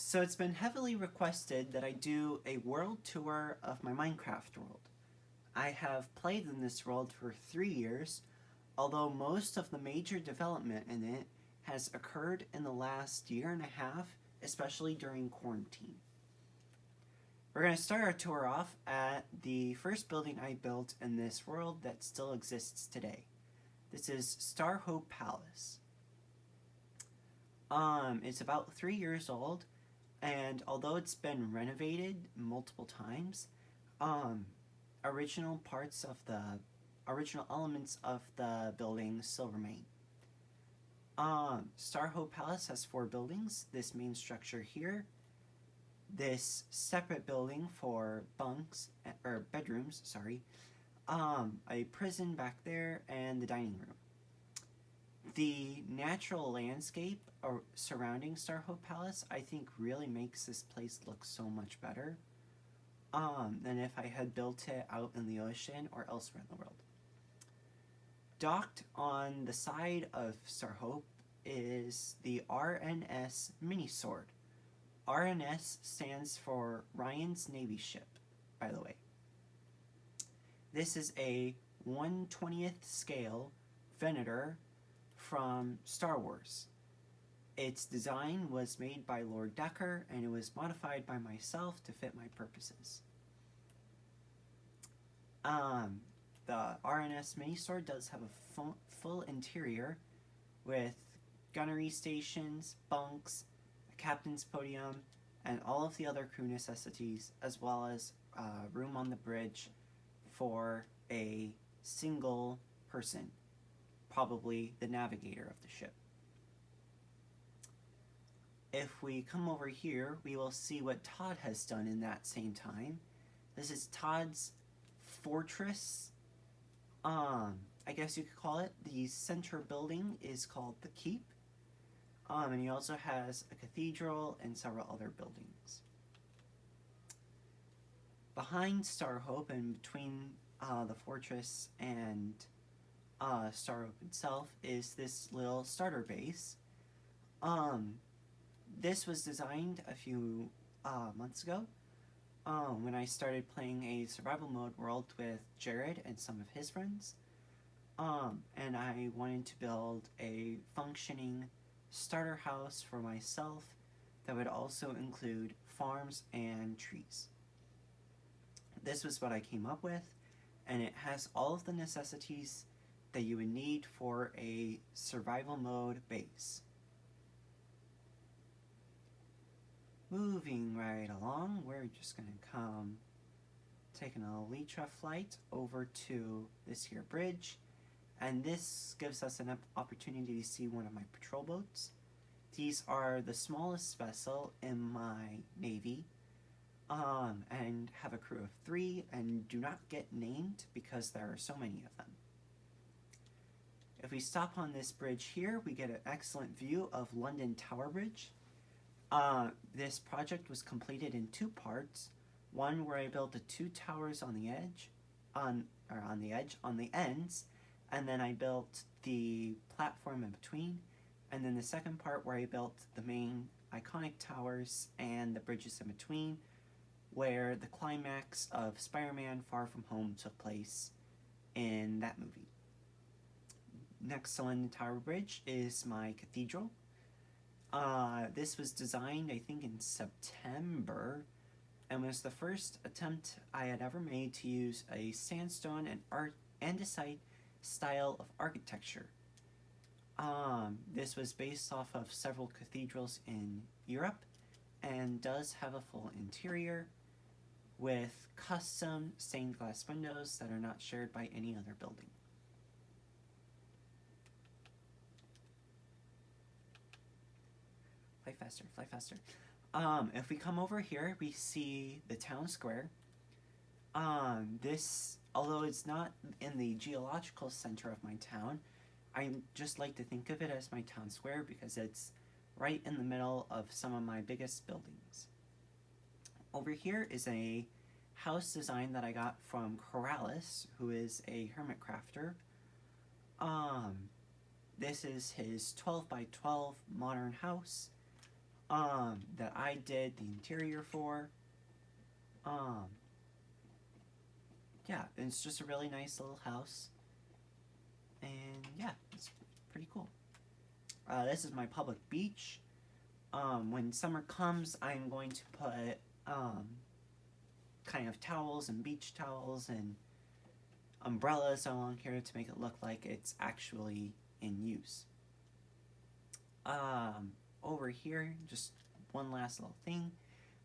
So it's been heavily requested that I do a world tour of my Minecraft world. I have played in this world for 3 years, although most of the major development in it has occurred in the last year and a half, especially during quarantine. We're going to start our tour off at the first building I built in this world that still exists today. This is Star Hope Palace. It's about 3 years old, and although it's been renovated multiple times, original elements of the building still remain. Star Hope Palace has 4 buildings. This main structure here, this separate building for bedrooms, a prison back there, and the dining room. The natural landscape surrounding Star Hope Palace, I think, really makes this place look so much better than if I had built it out in the ocean or elsewhere in the world. Docked on the side of Star Hope is the RNS mini sword. RNS stands for Ryan's Navy ship, by the way. This is a 1/20th scale Venator from Star Wars. Its design was made by Lord Decker, and it was modified by myself to fit my purposes. The RNS mini sword does have a full interior with gunnery stations, bunks, a captain's podium, and all of the other crew necessities, as well as room on the bridge for a single person, probably the navigator of the ship. If we come over here, we will see what Todd has done in that same time. This is Todd's fortress. I guess you could call it. The center building is called the Keep. And he also has a cathedral and several other buildings. Behind Star Hope and between the fortress and Star Hope itself is this little starter base. This was designed a few months ago when I started playing a survival mode world with Jared and some of his friends. And I wanted to build a functioning starter house for myself that would also include farms and trees. This was what I came up with, and it has all of the necessities that you would need for a survival mode base. Moving right along, we're just going to come taking a Elytra flight over to this here bridge, and this gives us an opportunity to see one of my patrol boats. These are the smallest vessel in my navy, and have a crew of 3 and do not get named because there are so many of them. If we stop on this bridge here, we get an excellent view of London Tower Bridge. This project was completed in 2 parts. One where I built the 2 towers on the ends, and then I built the platform in between, and then the second part where I built the main iconic towers and the bridges in between, where the climax of Spider-Man Far From Home took place in that movie. Next to London Tower Bridge is my cathedral. This was designed, I think, in September, and was the first attempt I had ever made to use a sandstone and andesite style of architecture. This was based off of several cathedrals in Europe, and does have a full interior with custom stained glass windows that are not shared by any other building. Fly faster, fly faster. If we come over here, we see the town square. This, although it's not in the geological center of my town, I just like to think of it as my town square because it's right in the middle of some of my biggest buildings. Over here is a house design that I got from Corrales, who is a hermit crafter. This is his 12 by 12 modern house. that I did the interior for. Um, yeah, it's just a really nice little house. And yeah, it's pretty cool. This is my public beach. When summer comes, I'm going to put kind of towels and beach towels and umbrellas along here to make it look like it's actually in use. Over here, just one last little thing.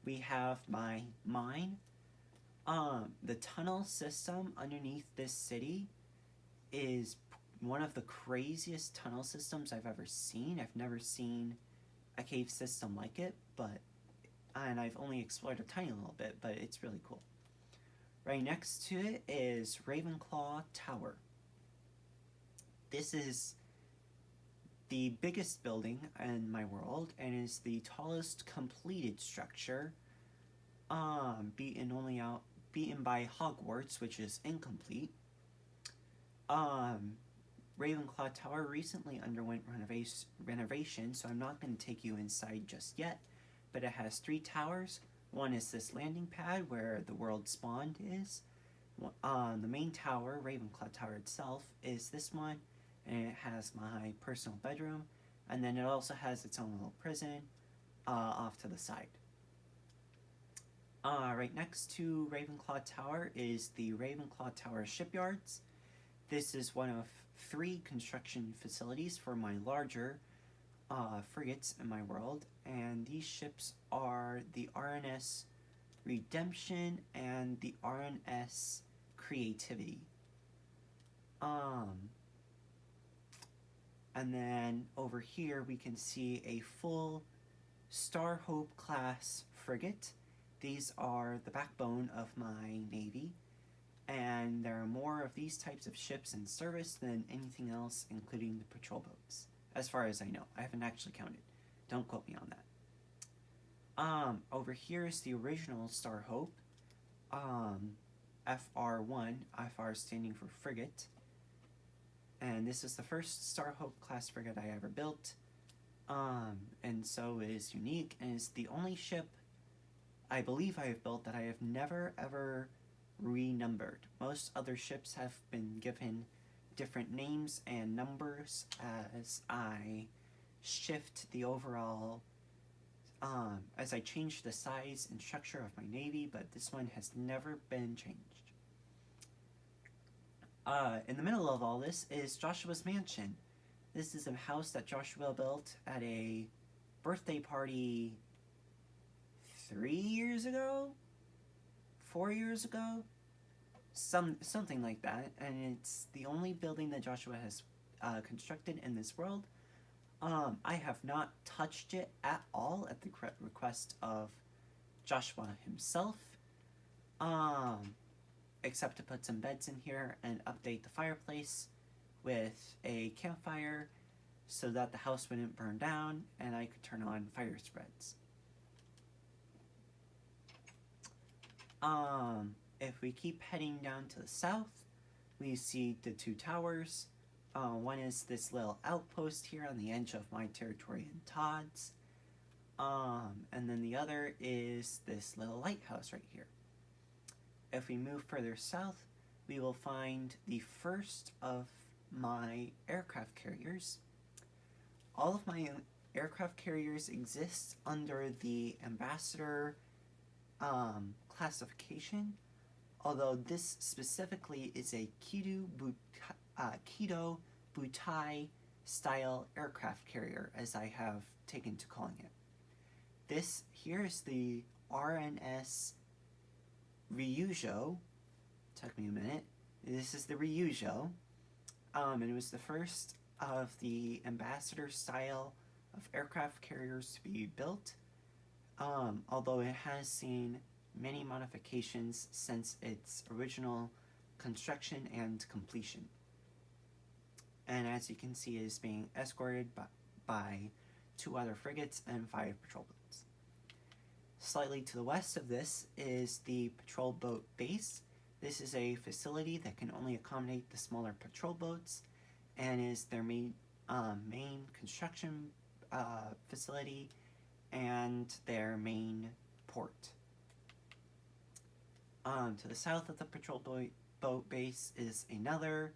We have my mine. The tunnel system underneath this city is one of the craziest tunnel systems I've ever seen. I've never seen a cave system like it, and I've only explored a tiny little bit, but it's really cool. Right next to it is Ravenclaw Tower. This is the biggest building in my world and is the tallest completed structure, beaten by Hogwarts, which is incomplete. Ravenclaw Tower recently underwent renovation, so I'm not going to take you inside just yet, but it has 3 towers. One is this landing pad where the world spawned is. The main tower, Ravenclaw Tower itself, is this one, and it has my personal bedroom, and then it also has its own little prison off to the side. Right next to Ravenclaw Tower is the Ravenclaw Tower Shipyards. This is one of 3 construction facilities for my larger frigates in my world, and these ships are the RNS Redemption and the RNS Creativity. And then over here we can see a full Star Hope class frigate. These are the backbone of my navy, and there are more of these types of ships in service than anything else, including the patrol boats, as far as I know. I haven't actually counted. Don't quote me on that. Over here is the original Star Hope, FR1, FR standing for frigate, and this is the first Star Hope class frigate I ever built, and so it is unique, and is the only ship I believe I have built that I have never ever renumbered. Most other ships have been given different names and numbers as I shift the overall, as I change the size and structure of my navy, but this one has never been changed. In the middle of all this is Joshua's mansion. This is a house that Joshua built at a birthday party 3 years ago? 4 years ago? Something like that, and it's the only building that Joshua has constructed in this world. I have not touched it at all at the request of Joshua himself, except to put some beds in here and update the fireplace with a campfire so that the house wouldn't burn down and I could turn on fire spreads. If we keep heading down to the south, we see the 2 towers. One is this little outpost here on the edge of my territory in Todd's. And then the other is this little lighthouse right here. If we move further south, we will find the first of my aircraft carriers. All of my aircraft carriers exist under the Ambassador classification, although this specifically is a Kido Butai style aircraft carrier, as I have taken to calling it. This here is the RNS Ryujo. Took me a minute. This is the Ryujo, and it was the first of the Ambassador style of aircraft carriers to be built, although it has seen many modifications since its original construction and completion. And as you can see, it is being escorted by 2 other frigates and 5 patrol boats. Slightly to the west of this is the patrol boat base. This is a facility that can only accommodate the smaller patrol boats and is their main construction facility and their main port. To the south of the patrol boat base is another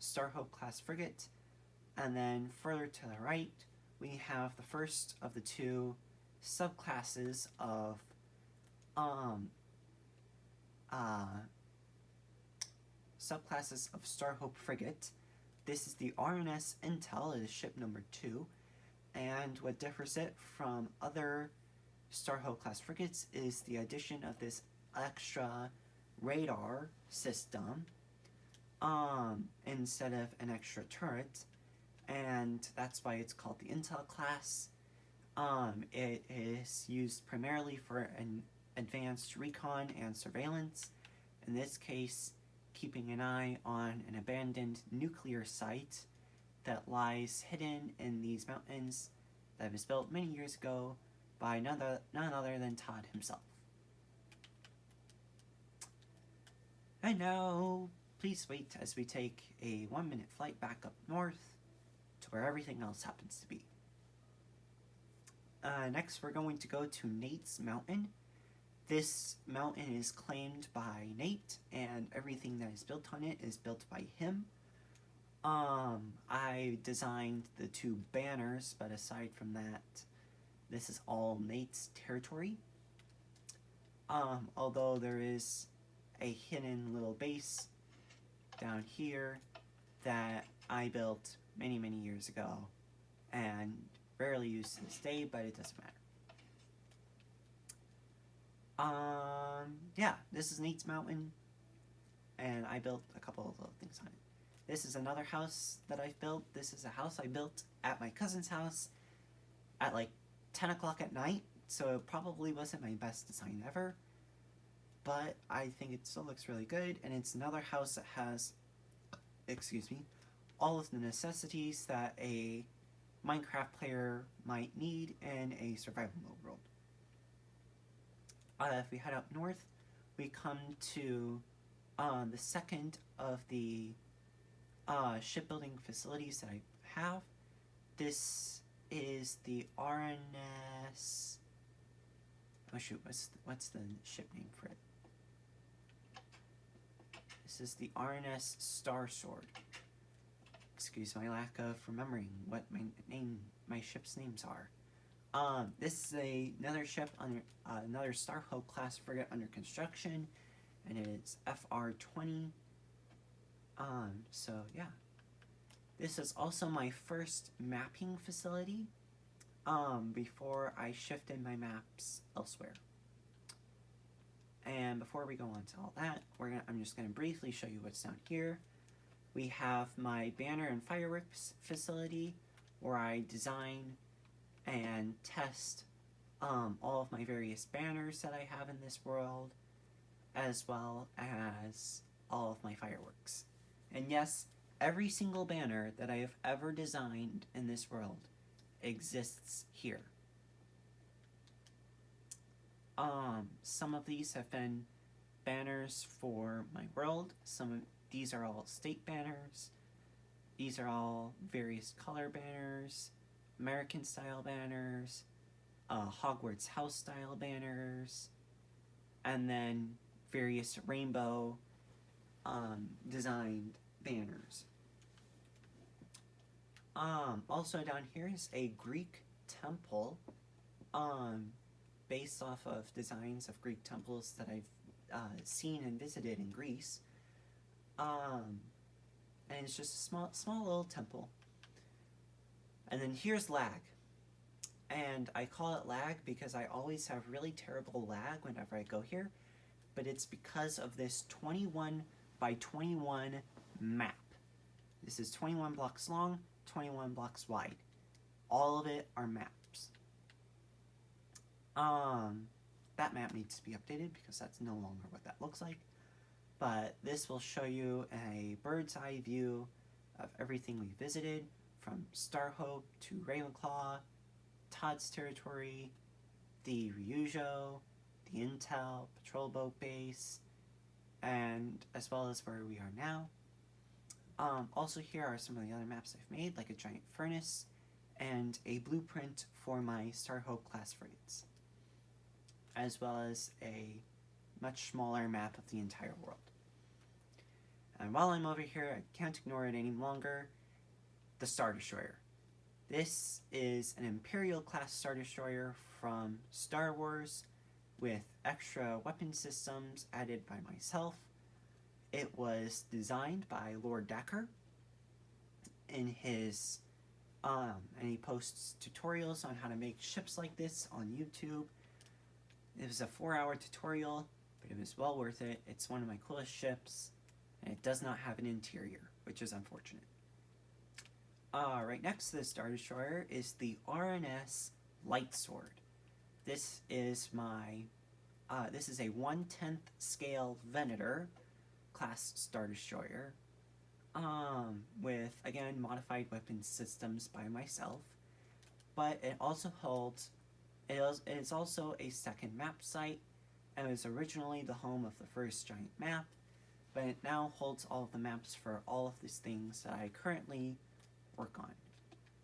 Starhope class frigate, and then further to the right we have the first of the two subclasses of Starhope frigate. This is the RNS Intel. It is ship number 2, and what differs it from other Starhope class frigates is the addition of this extra radar system instead of an extra turret, and that's why it's called the Intel class. It is used primarily for an advanced recon and surveillance, in this case keeping an eye on an abandoned nuclear site that lies hidden in these mountains that was built many years ago by none other than Todd himself. And now, please wait as we take a 1-minute flight back up north to where everything else happens to be. Next, we're going to go to Nate's Mountain. This mountain is claimed by Nate, and everything that is built on it is built by him. I designed the 2 banners, but aside from that, this is all Nate's territory. Although there is a hidden little base down here that I built many, many years ago and rarely used to this day, but it doesn't matter. Yeah, this is Nate's Mountain, and I built a couple of little things on it. This is another house that I've built. This is a house I built at my cousin's house at like 10 o'clock at night, so it probably wasn't my best design ever, but I think it still looks really good, and it's another house that has, all of the necessities that a Minecraft player might need in a survival mode world. If we head up north, we come to the second of the shipbuilding facilities that I have. This is the RNS... Oh shoot, what's the ship name for it? This is the RNS Star Sword. Excuse my lack of remembering what my ship's names are. This is another ship under another Starhope class frigate under construction, and it is FR-20. So yeah, this is also my first mapping facility. Before I shifted my maps elsewhere. And before we go on to all that, I'm just gonna briefly show you what's down here. We have my banner and fireworks facility, where I design and test all of my various banners that I have in this world, as well as all of my fireworks. And yes, every single banner that I have ever designed in this world exists here. Some of these have been banners for my world. Some of these are all state banners. These are all various color banners, American style banners, Hogwarts house style banners, and then various rainbow designed banners. Also down here is a Greek temple, based off of designs of Greek temples that I've seen and visited in Greece. And it's just a small little temple. And then here's lag. And I call it lag because I always have really terrible lag whenever I go here, but it's because of this 21 by 21 map. This is 21 blocks long, 21 blocks wide. All of it are maps. That map needs to be updated because that's no longer what that looks like. But this will show you a bird's eye view of everything we visited, from Starhope to Ravenclaw, Todd's territory, the Ryujo, the Intel patrol boat base, and as well as where we are now. Also here are some of the other maps I've made, like a giant furnace and a blueprint for my Star Hope class frigates, as well as a much smaller map of the entire world. And while I'm over here, I can't ignore it any longer, the Star Destroyer. This is an Imperial class Star Destroyer from Star Wars with extra weapon systems added by myself. It was designed by Lord Decker in his and he posts tutorials on how to make ships like this on YouTube. It was a 4-hour tutorial, but it was well worth it. It's one of my coolest ships, and it does not have an interior, which is unfortunate. Right next to the Star Destroyer is the RNS Lightsword. This is my, this is a 1/10 scale Venator class Star Destroyer, with, again, modified weapon systems by myself, but it also holds, it is also a second map site, and it was originally the home of the first giant map, but it now holds all of the maps for all of these things that I currently work on.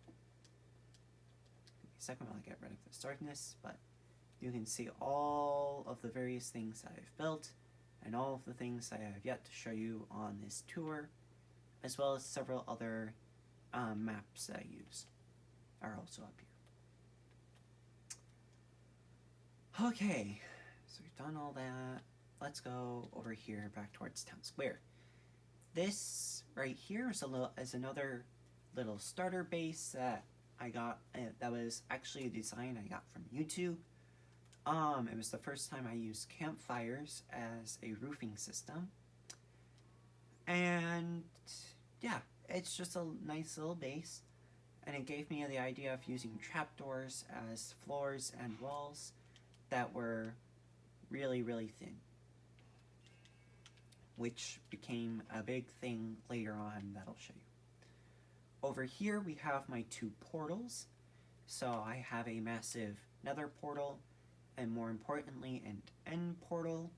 Give me a second while I get rid of this darkness, but you can see all of the various things that I've built, and all of the things I have yet to show you on this tour, as well as several other maps that I use are also up here. Okay, so we've done all that. Let's go over here back towards Town Square. This right here is another little starter base that I got. That was actually a design I got from YouTube. It was the first time I used campfires as a roofing system. And yeah, it's just a nice little base, and it gave me the idea of using trapdoors as floors and walls that were really, really thin, which became a big thing later on that I'll show you. Over here we have my 2 portals. So I have a massive nether portal, and more importantly, an end portal.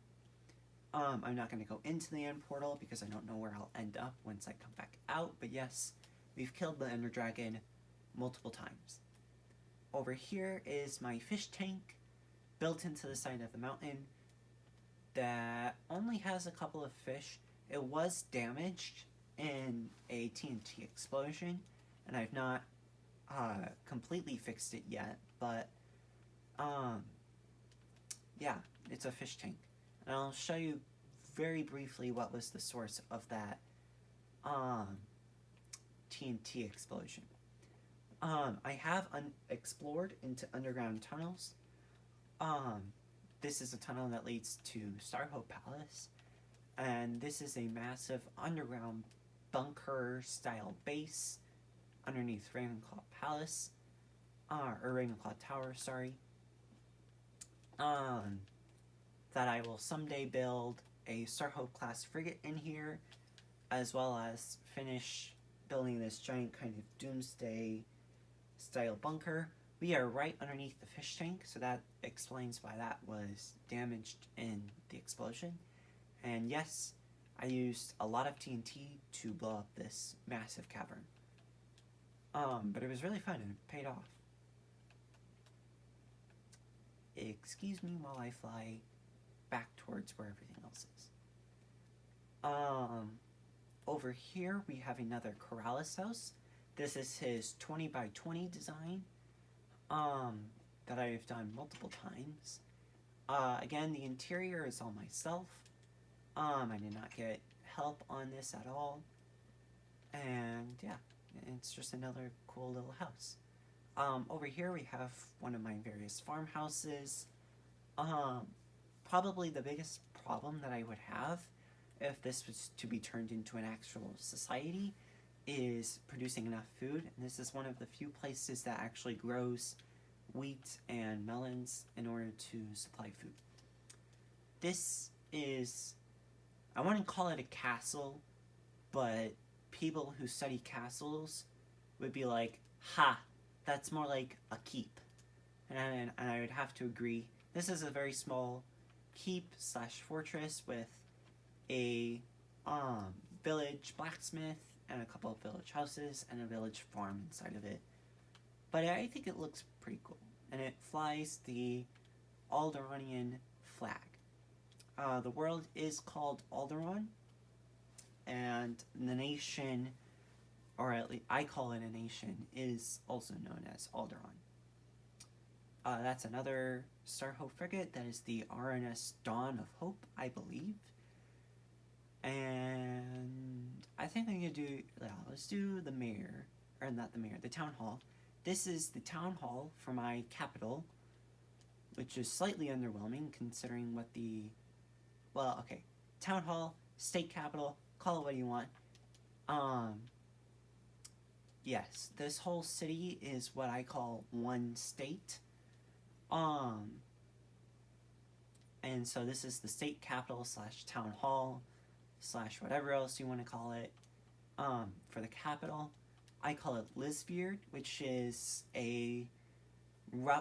I'm not going to go into the end portal because I don't know where I'll end up once I come back out, but yes, we've killed the Ender Dragon multiple times. Over here is my fish tank, built into the side of the mountain, that only has a couple of fish. It was damaged in a TNT explosion, and I've not completely fixed it yet, but yeah, it's a fish tank. And I'll show you very briefly what was the source of that TNT explosion. I have explored into underground tunnels. This is a tunnel that leads to Star Hope Palace, and this is a massive underground bunker-style base underneath Ravenclaw Palace, or Ravenclaw Tower, sorry. That I will someday build a Star Hope class frigate in here, as well as finish building this giant kind of doomsday style bunker. We are right underneath the fish tank, so that explains why that was damaged in the explosion. And yes, I used a lot of TNT to blow up this massive cavern. But it was really fun and it paid off. Excuse me while I fly back towards where everything else is. Over here we have another Corrales house. This is his 20 by 20 design that I've done multiple times. Again, the interior is all myself. I did not get help on this at all. And yeah, it's just another cool little house. Over here we have one of my various farmhouses. Probably the biggest problem that I would have if this was to be turned into an actual society is producing enough food. And this is one of the few places that actually grows wheat and melons in order to supply food. This is, I wouldn't call it a castle, but people who study castles would be like, ha, that's more like a keep. And I would have to agree. This is a very small keep slash fortress with a village blacksmith and a couple of village houses and a village farm inside of it. but I think it looks pretty cool. And it flies the Alderaanian flag. The world is called Alderaan, and the nation, or at least I call it a nation, is also known as Alderaan. That's another Star Hope frigate. That is the RNS Dawn of Hope, I believe. And I think I'm gonna do. Let's do the mayor, or not the mayor, the town hall. This is the town hall for my capital, which is slightly underwhelming considering what the. Well, okay, town hall, state capital, call it what you want. Yes, this whole city is what I call one state. And so this is the state capital / town hall / whatever else you want to call it. For the capital, I call it Lisbjerg, which is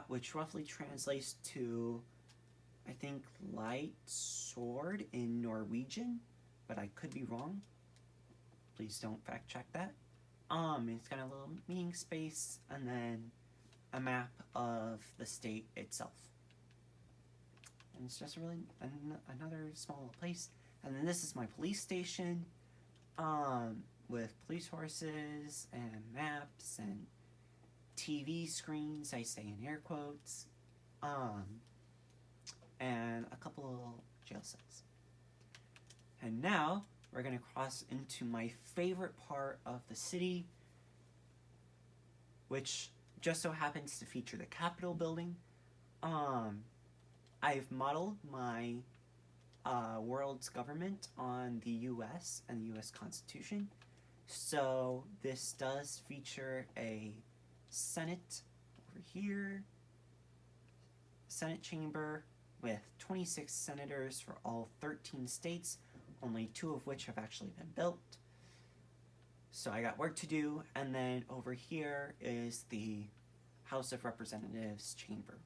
which roughly translates to, I think, light sword in Norwegian, but I could be wrong. Please don't fact check that. It's got a little meeting space and then a map of the state itself. And it's just really another small little place. And then this is my police station, with police horses and maps and TV screens, I say in air quotes, and a couple of jail cells. And now we're going to cross into my favorite part of the city, which just so happens to feature the Capitol building. I've modeled my world's government on the US and the US Constitution. So this does feature a Senate over here, Senate chamber with 26 senators for all 13 states, only 2 of which have actually been built. So I got work to do, and then over here is the House of Representatives chamber.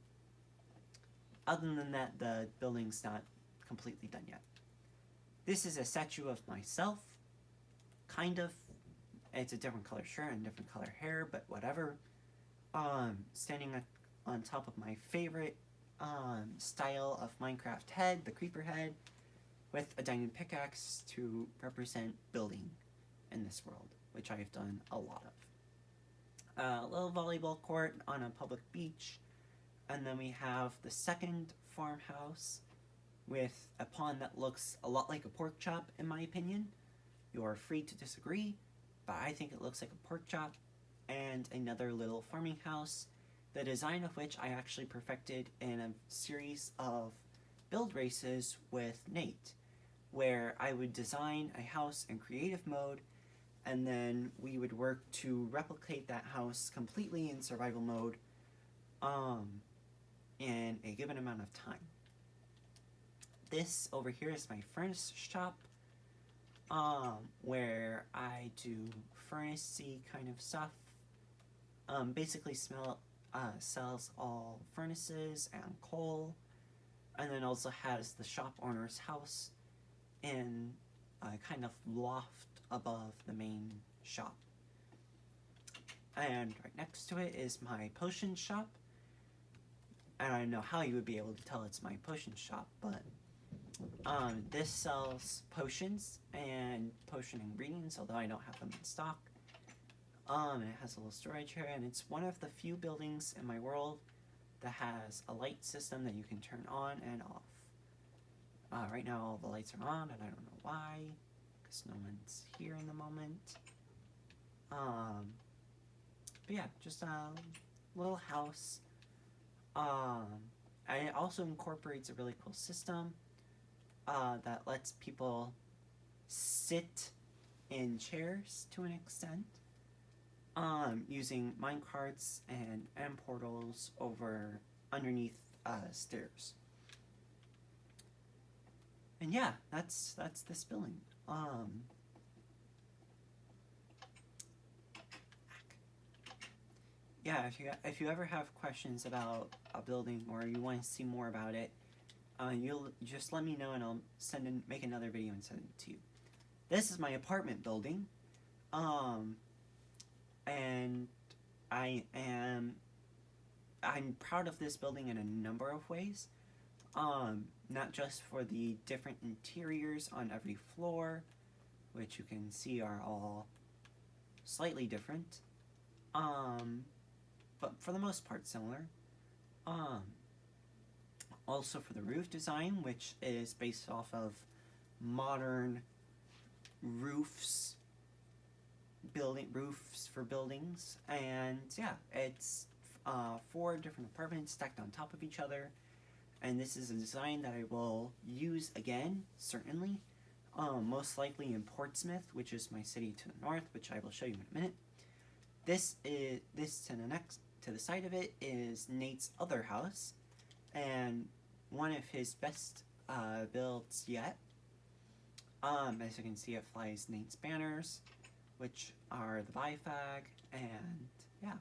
Other than that, the building's not completely done yet. This is a statue of myself, kind of. It's a different color shirt and different color hair, but whatever. Standing on top of my favorite style of Minecraft head, the creeper head, with a diamond pickaxe to represent building in this world, which I have done a lot of. A little volleyball court on a public beach, and then we have the second farmhouse with a pond that looks a lot like a pork chop, in my opinion. You are free to disagree, but I think it looks like a pork chop. And another little farming house, the design of which I actually perfected in a series of build races with Nate, where I would design a house in creative mode, and then we would work to replicate that house completely in survival mode in a given amount of time. This over here is my furnace shop, where I do furnace-y kind of stuff. Basically sells all furnaces and coal, and then also has the shop owner's house in a kind of loft above the main shop. And right next to it is my potion shop. I don't know how you would be able to tell it's my potion shop, but this sells potions and potion ingredients, although I don't have them in stock. It has a little storage here, and it's one of the few buildings in my world that has a light system that you can turn on and off. Right now all the lights are on, and I don't know why, because no one's here in the moment. But yeah, just a little house. It also incorporates a really cool system that lets people sit in chairs to an extent, using minecarts and portals over underneath stairs. And yeah, that's this building. Yeah, if you ever have questions about a building or you want to see more about it, you'll just let me know and I'll make another video and send it to you. This is my apartment building, and I'm proud of this building in a number of ways. Not just for the different interiors on every floor, which you can see are all slightly different, but for the most part similar. Um, Also for the roof design, which is based off of modern roofs, building roofs for buildings, and yeah, it's 4 different apartments stacked on top of each other, and this is a design that I will use again, certainly, most likely in Portsmouth, which is my city to the north, which I will show you in a minute. This to the side of it is Nate's other house, and one of his best builds yet. As you can see, it flies Nate's banners, which are the BIFAG, and yeah,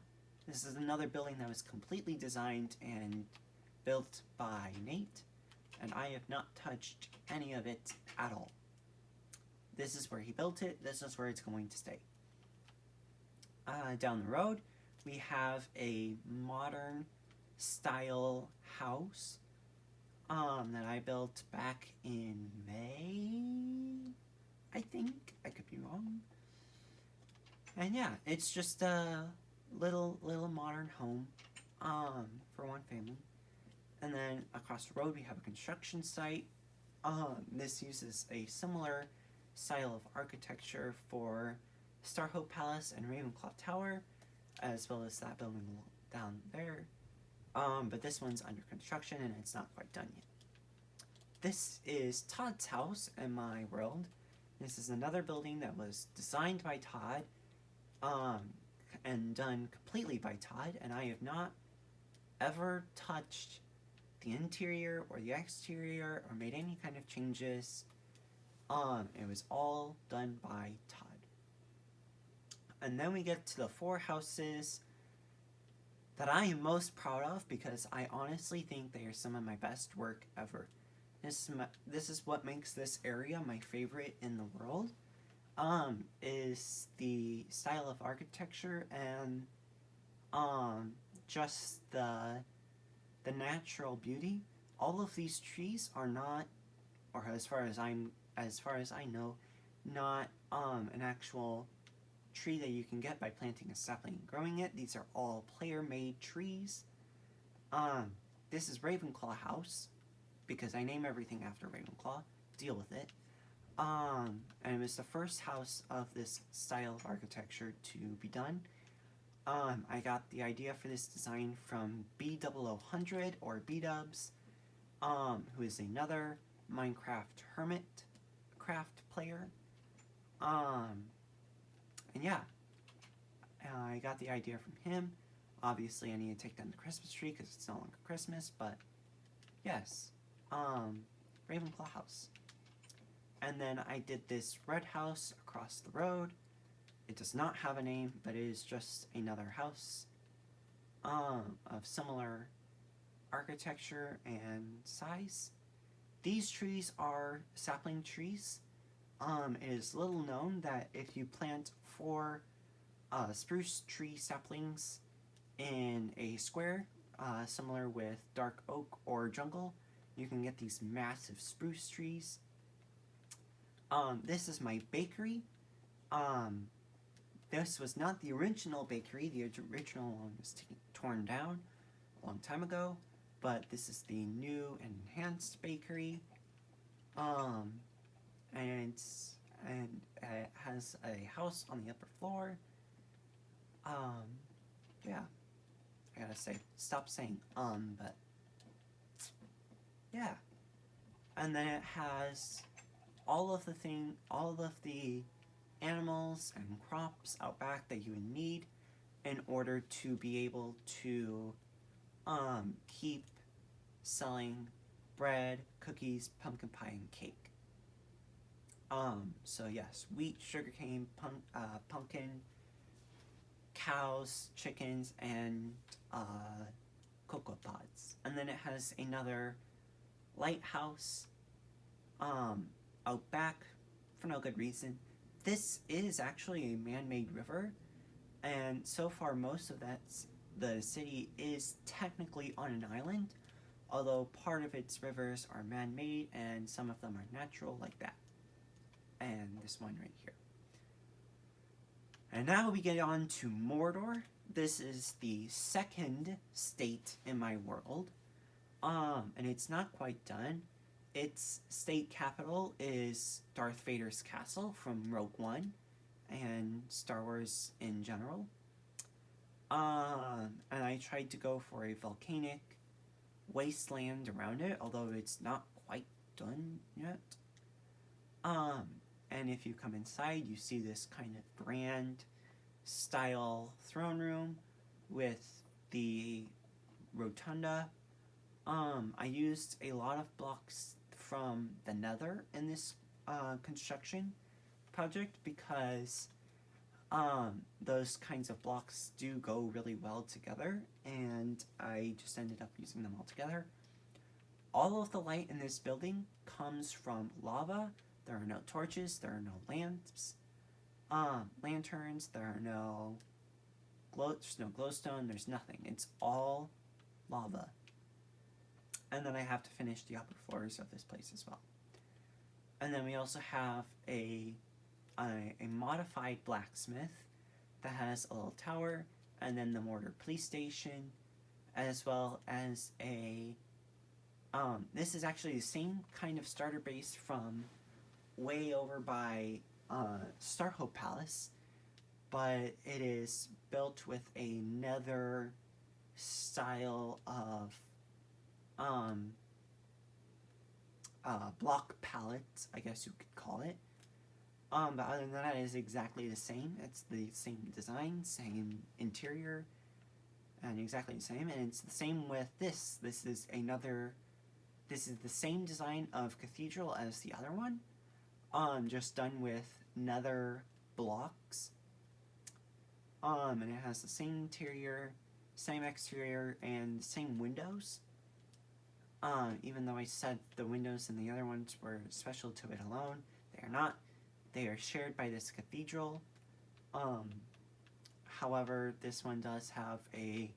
this is another building that was completely designed and built by Nate, and I have not touched any of it at all. This is where he built it, this is where it's going to stay. Down the road, we have a modern style house that I built back in May, I think. I could be wrong. And yeah, it's just a little modern home for one family. And then across the road we have a construction site. This uses a similar style of architecture for Starhope Palace and Ravenclaw Tower, as well as that building down there. But this one's under construction and it's not quite done yet. This is Todd's house in my world. This is another building that was designed by Todd, and done completely by Todd, and I have not ever touched the interior or the exterior or made any kind of changes. It was all done by Todd. And then we get to the 4 houses that I am most proud of, because I honestly think they are some of my best work ever. This is what makes this area my favorite in the world, is the style of architecture and just the natural beauty. All of these trees are not, or as far as I know, not an actual tree that you can get by planting a sapling and growing it. These are all player-made trees. This is Ravenclaw House, because I name everything after Ravenclaw. Deal with it. And it was the first house of this style of architecture to be done. I got the idea for this design from B0000 or B-Dubs, who is another Minecraft hermit craft player. And yeah, I got the idea from him. Obviously, I need to take down the Christmas tree because it's no longer Christmas, but yes, Ravenclaw House. And then I did this red house across the road. It does not have a name, but it is just another house of similar architecture and size. These trees are sapling trees. It is little known that if you plant 4 spruce tree saplings in a square, similar with dark oak or jungle, you can get these massive spruce trees. This is my bakery. This was not the original bakery. The original one was torn down a long time ago, but this is the new and enhanced bakery. And it has a house on the upper floor. Yeah, I gotta stop saying but yeah. And then it has all of the animals and crops out back that you would need in order to be able to keep selling bread, cookies, pumpkin pie, and cake. So yes, wheat, sugarcane, pumpkin, cows, chickens, and cocoa pods. And then it has another lighthouse out back for no good reason. This is actually a man-made river, And so far, most of the city is technically on an island, although part of its rivers are man-made and some of them are natural, like that. And this one right here. And now we get on to Mordor. This is the second state in my world. And it's not quite done. Its state capital is Darth Vader's castle from Rogue One and Star Wars in general. And I tried to go for a volcanic wasteland around it, although it's not quite done yet. And if you come inside, you see this kind of grand style throne room with the rotunda. I used a lot of blocks from the Nether in this construction project because those kinds of blocks do go really well together, and I just ended up using them all together. All of the light in this building comes from lava. There are no torches, there are no lamps, lanterns, there's no glowstone, there's nothing. It's all lava. And then I have to finish the upper floors of this place as well. And then we also have a modified blacksmith that has a little tower, and then the Mordor police station, as well as a this is actually the same kind of starter base from way over by Starhope Palace, but it is built with a nether style of block palette, I guess you could call it. But other than that, it is exactly the same. It's the same design, same interior, and exactly the same. And it's the same with this. This is the same design of cathedral as the other one, just done with nether blocks. And it has the same interior, same exterior, and same windows. Even though I said the windows in the other ones were special to it alone, they are not. They are shared by this cathedral. However, this one does have a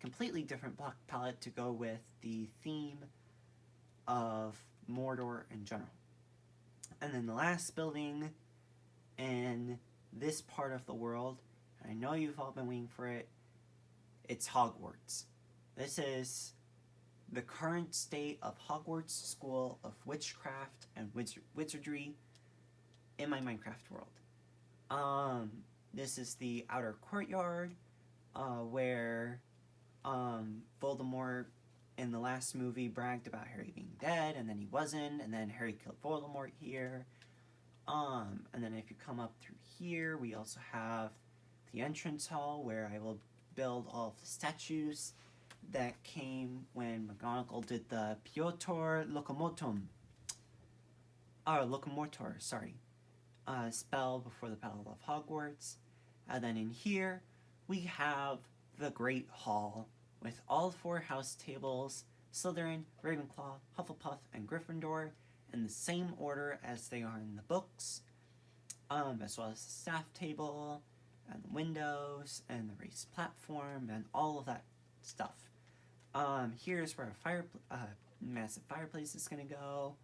completely different block palette to go with the theme of Mordor in general. And then the last building in this part of the world, I know you've all been waiting for it, it's Hogwarts. This is the current state of Hogwarts School of Witchcraft and Wizardry in my Minecraft world. This is the outer courtyard where Voldemort in the last movie bragged about Harry being dead, and then he wasn't, and then Harry killed Voldemort here. And then if you come up through here, we also have the entrance hall where I will build all of the statues that came when McGonagall did the Piotr Locomotor, spell before the Battle of Hogwarts. And then in here, we have the Great Hall with all 4 house tables, Slytherin, Ravenclaw, Hufflepuff, and Gryffindor, in the same order as they are in the books, as well as the staff table, and the windows, and the raised platform, and all of that stuff. Here's where a massive fireplace is going to go,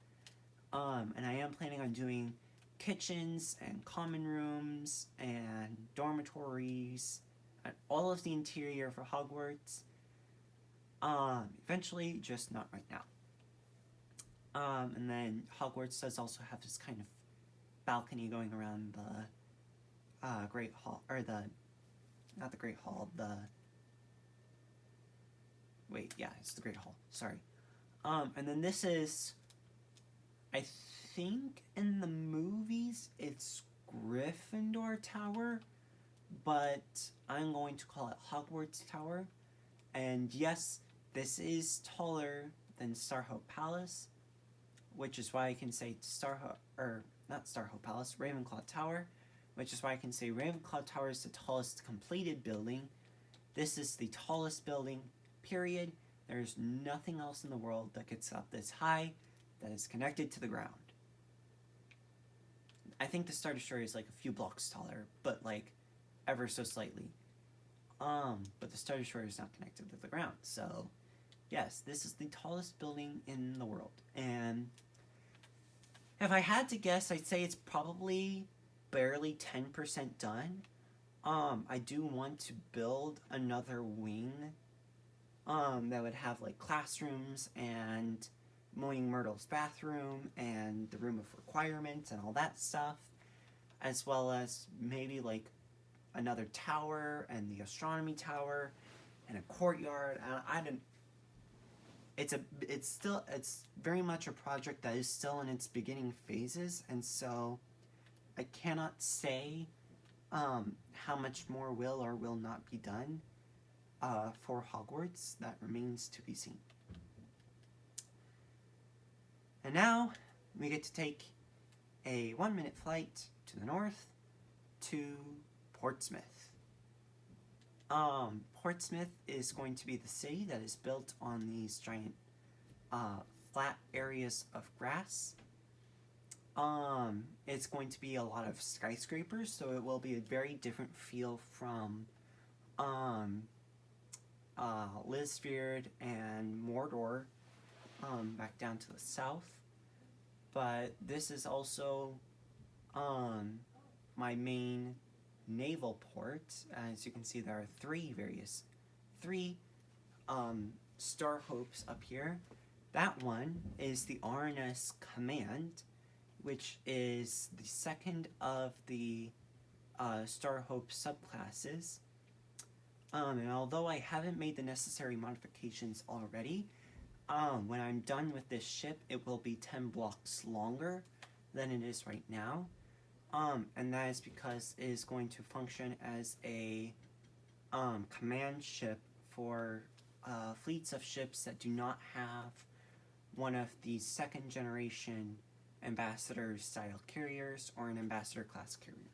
and I am planning on doing kitchens and common rooms and dormitories and all of the interior for Hogwarts. Eventually, just not right now. And then Hogwarts does also have this kind of balcony going around the Great Hall, or not the Great Hall, it's the Great Hall, sorry. And then this is, I think in the movies it's Gryffindor Tower, but I'm going to call it Hogwarts Tower. And yes, this is taller than Starhope Palace, which is why I can say Ravenclaw Tower, which is why I can say Ravenclaw Tower is the tallest completed building. This is the tallest building, period. There's nothing else in the world that gets up this high that is connected to the ground. I think the Star Destroyer is like a few blocks taller, but like ever so slightly. But the Star Destroyer is not connected to the ground. So, yes, this is the tallest building in the world. And if I had to guess, I'd say it's probably barely 10% done. I do want to build another wing that would have like classrooms and Moaning Myrtle's bathroom and the room of requirements and all that stuff, as well as maybe like another tower and the astronomy tower and a courtyard. I don't. It's very much a project that is still in its beginning phases, and so I cannot say how much more will or will not be done for Hogwarts. That remains to be seen. And now we get to take a 1-minute flight to the north to Portsmouth. Portsmouth is going to be the city that is built on these giant flat areas of grass. It's going to be a lot of skyscrapers, so it will be a very different feel from Lisfjord and Mordor back down to the south. But this is also my main naval port. As you can see, there are three Star Hopes up here. That one is the RNS Command, which is the second of the Star Hope subclasses. And although I haven't made the necessary modifications already, when I'm done with this ship, it will be 10 blocks longer than it is right now. And that is because it is going to function as a command ship for fleets of ships that do not have one of the second generation ambassador style carriers or an ambassador class carrier.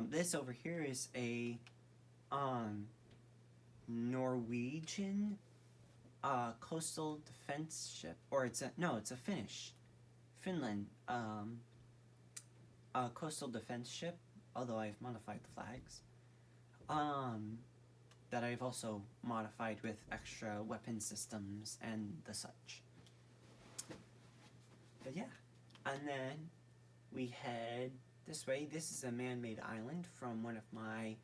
This over here is a Norwegian coastal defense ship, or it's a Finland coastal defense ship, although I've modified the flags. That I've also modified with extra weapon systems and the such. But yeah, and then we head this way. This is a man-made island from one of my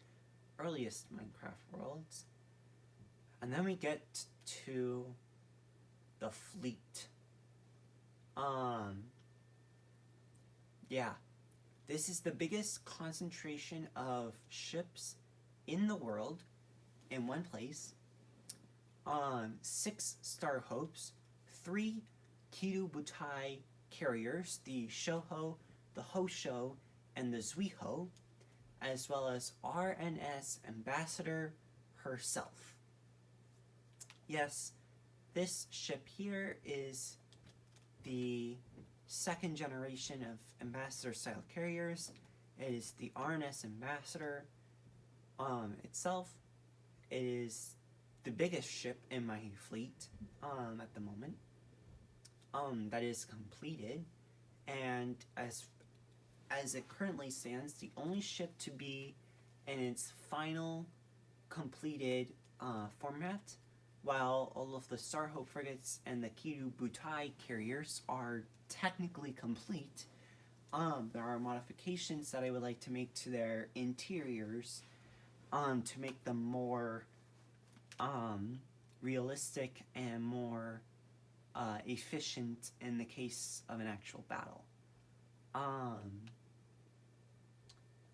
earliest Minecraft worlds. And then we get to the fleet. Yeah, this is the biggest concentration of ships in the world in one place. 6 Star Hopes, 3 Kido Butai carriers, the Shoho, the Hosho, and the Zuiho, as well as RNS Ambassador herself. Yes, this ship here is the second generation of Ambassador-style carriers. It is the RNS Ambassador itself. It is the biggest ship in my fleet at the moment that is completed, and as it currently stands, the only ship to be in its final completed format, while all of the Star Hope frigates and the Kido Butai carriers are technically complete. There are modifications that I would like to make to their interiors to make them more realistic and more efficient in the case of an actual battle.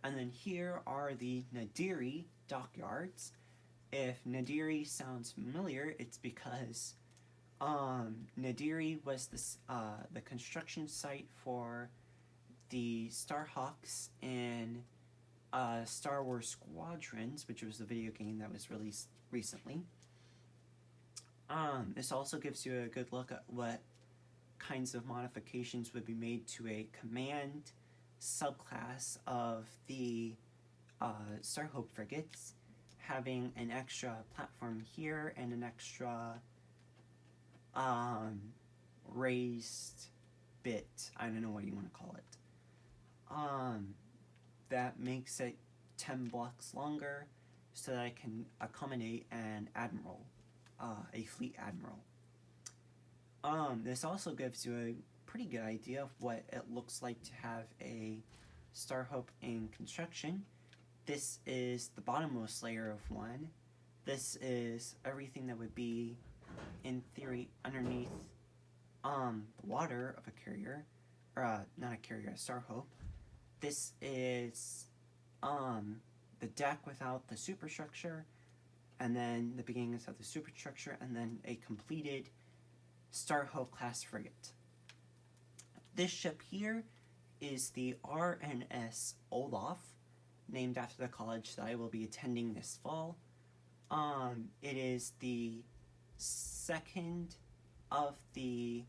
And then here are the Nadiri dockyards. If Nadiri sounds familiar, it's because Nadiri was the construction site for the Starhawks in Star Wars Squadrons, which was the video game that was released recently. This also gives you a good look at what kinds of modifications would be made to a command subclass of the Star Hope frigates, having an extra platform here and an extra raised bit. I don't know what you want to call it. That makes it 10 blocks longer so that I can accommodate an admiral, a fleet admiral. This also gives you a pretty good idea of what it looks like to have a Star Hope in construction. This is the bottommost layer of one. This is everything that would be, in theory, underneath the water of a carrier, or not a carrier, a Star Hope. This is the deck without the superstructure, and then the beginnings of the superstructure, and then a completed Star Hope class frigate. This ship here is the RNS Olaf, named after the college that I will be attending this fall. It is the second of the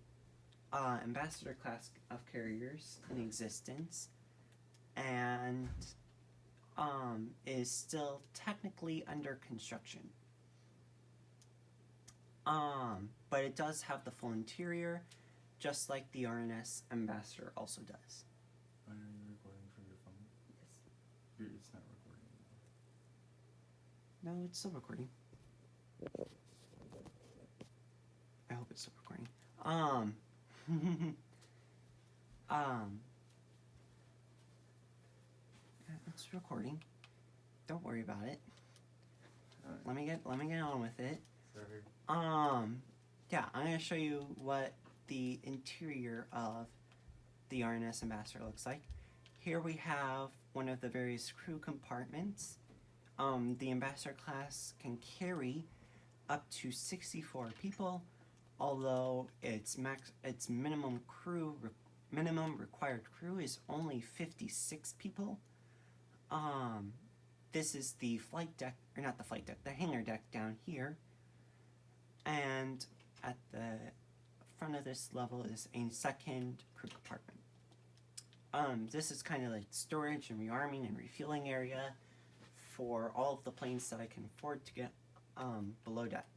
ambassador class of carriers in existence, and is still technically under construction. But it does have the full interior, just like the RNS Ambassador also does. Are you recording from your phone? Yes. It's not recording anymore. No, it's still recording. I hope it's still recording. It's recording. Don't worry about it. Let me get on with it. Sorry. Yeah, I'm gonna show you what the interior of the RNS Ambassador looks like. Here we have one of the various crew compartments. The Ambassador class can carry up to 64 people, although its minimum required crew is only 56 people. This is the flight deck, or not the flight deck, the hangar deck down here. And at the front of this level is a second crew compartment. This is kind of like storage and rearming and refueling area for all of the planes that I can afford to get below deck.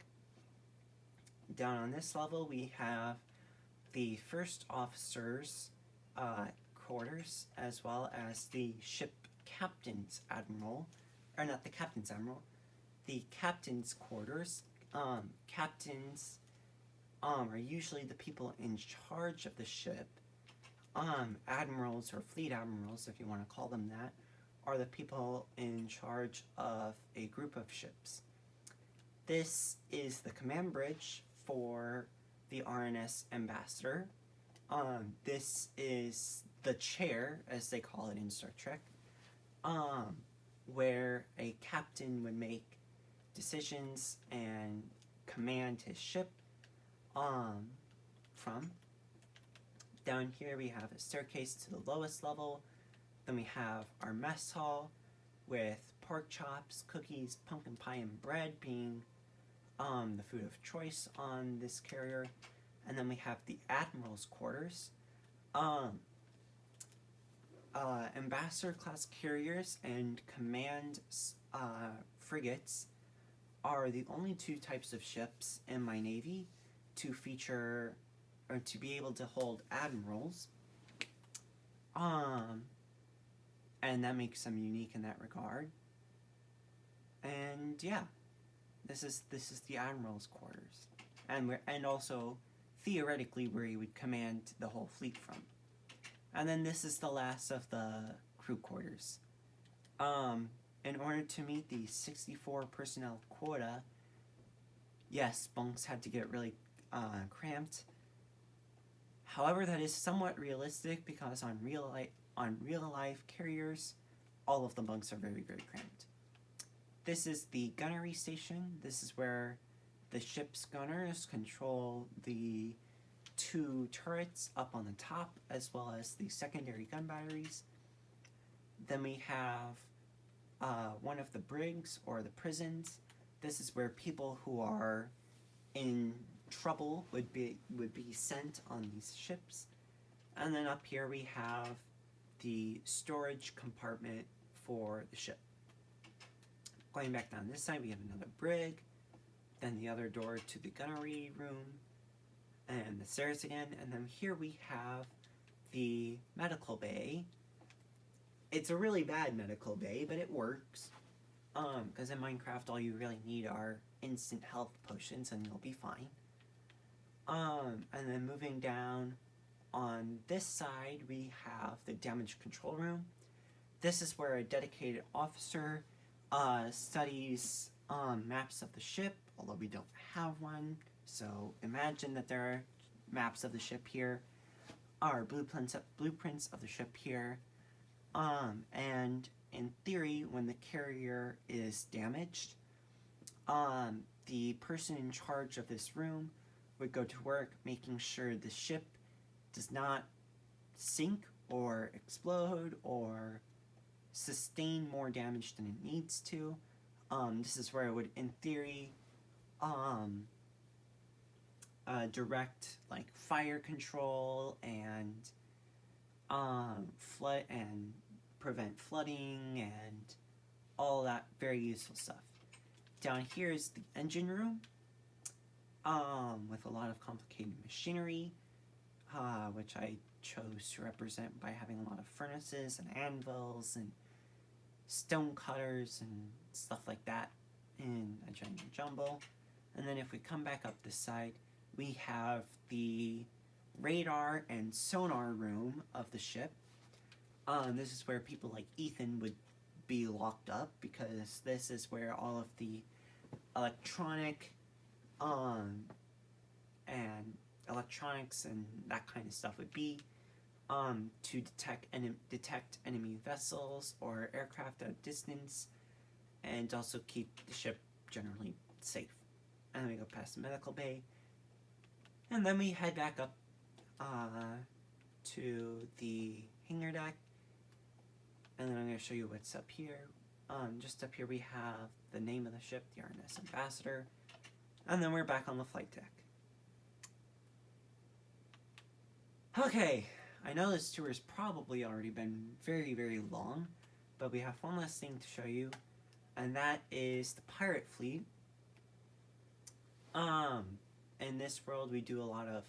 Down on this level we have the first officer's quarters, as well as the ship captain's admiral, or not the captain's admiral, the captain's quarters. Captains are usually the people in charge of the ship. Admirals, or fleet admirals, if you want to call them that, are the people in charge of a group of ships. This is the command bridge for the RNS Ambassador. This is the chair, as they call it in Star Trek, where a captain would make decisions and command his ship from. Down here we have a staircase to the lowest level. Then we have our mess hall with pork chops, cookies, pumpkin pie, and bread being the food of choice on this carrier. And then we have the Admiral's quarters. Ambassador class carriers and command frigates are the only two types of ships in my Navy to feature, or to be able to hold admirals. And that makes them unique in that regard. And yeah, this is the admiral's quarters, and also theoretically where he would command the whole fleet from. And then this is the last of the crew quarters. In order to meet the 64 personnel quota, yes, bunks had to get really cramped. However, that is somewhat realistic because on real life carriers, all of the bunks are very, very cramped. This is the gunnery station. This is where the ship's gunners control the 2 turrets up on the top, as well as the secondary gun batteries. Then we have one of the brigs, or the prisons. This is where people who are in trouble would be sent on these ships. And then up here we have the storage compartment for the ship. Going back down this side, we have another brig, then the other door to the gunnery room, and the stairs again. And then here we have the medical bay. It's a really bad medical bay, but it works. Because in Minecraft, all you really need are instant health potions, and you'll be fine. And then moving down on this side, we have the damage control room. This is where a dedicated officer studies maps of the ship, although we don't have one. So imagine that there are maps of the ship here, are blueprints of the ship here, and in theory, when the carrier is damaged, the person in charge of this room would go to work making sure the ship does not sink or explode or sustain more damage than it needs to. This is where it would, in theory, direct like fire control and flood and prevent flooding and all that very useful stuff. Down here is the engine room, with a lot of complicated machinery, which I chose to represent by having a lot of furnaces and anvils and stone cutters and stuff like that in a giant jumble. And then if we come back up this side, we have the radar and sonar room of the ship. This is where people like Ethan would be locked up, because this is where all of the electronics and that kind of stuff would be, to detect enemy vessels or aircraft at a distance, and also keep the ship generally safe. And then we go past the medical bay, and then we head back up to the hangar deck, and then I'm going to show you what's up here. Just up here we have the name of the ship, the RNS Ambassador, and then we're back on the flight deck. Okay, I know this tour has probably already been very, very long, but we have one last thing to show you, and that is the pirate fleet. In this world, we do a lot of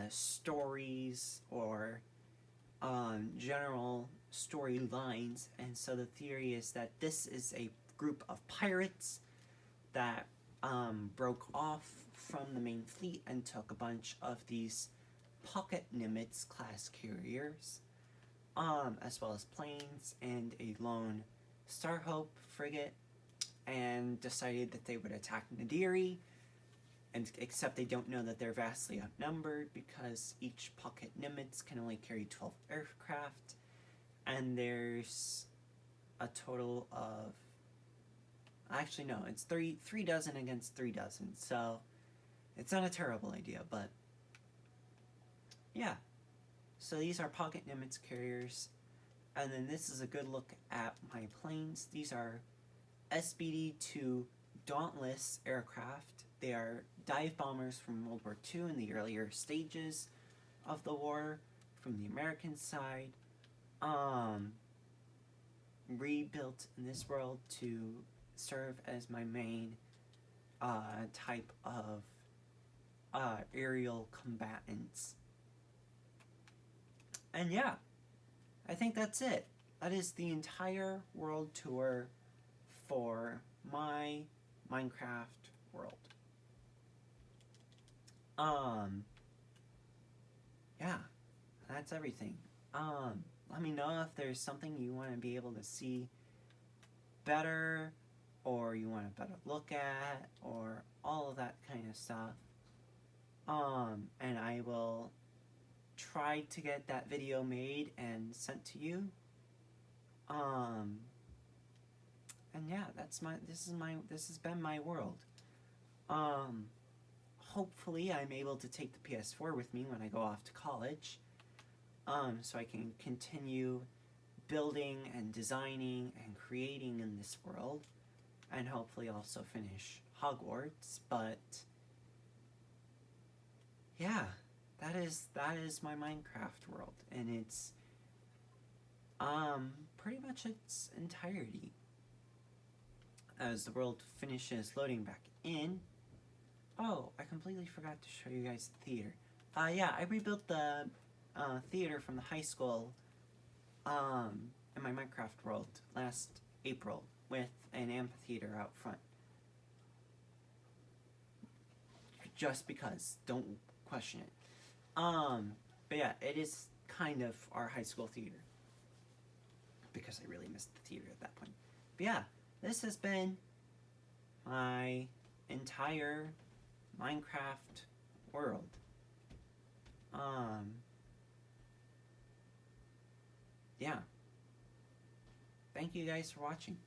stories or general storylines, and so the theory is that this is a group of pirates that broke off from the main fleet and took a bunch of these pocket Nimitz class carriers, as well as planes and a lone Starhope frigate, and decided that they would attack Nadiri, and except they don't know that they're vastly outnumbered, because each pocket Nimitz can only carry 12 aircraft, and there's a total of, actually no, it's three dozen against 3 dozen, so it's not a terrible idea, but yeah. So these are pocket Nimitz carriers, and then this is a good look at my planes. These are SBD-2 Dauntless aircraft. They are dive bombers from World War II in the earlier stages of the war from the American side, rebuilt in this world to serve as my main type of aerial combatants. And yeah, I think that's it. That is the entire world tour for my Minecraft world. Yeah, that's everything. Let me know if there's something you want to be able to see better, or you want a better look at, or all of that kind of stuff. And I will try to get that video made and sent to you. And yeah, this has been my world. Hopefully I'm able to take the PS4 with me when I go off to college, so I can continue building and designing and creating in this world, and hopefully also finish Hogwarts. But yeah, that is my Minecraft world, and it's pretty much its entirety. As the world finishes loading back in. Oh, I completely forgot to show you guys the theater. Yeah, I rebuilt the theater from the high school in my Minecraft world last April with an amphitheater out front. Just because, don't question it. But yeah, it is kind of our high school theater because I really missed the theater at that point. But yeah, this has been my entire Minecraft world. Yeah. Thank you guys for watching.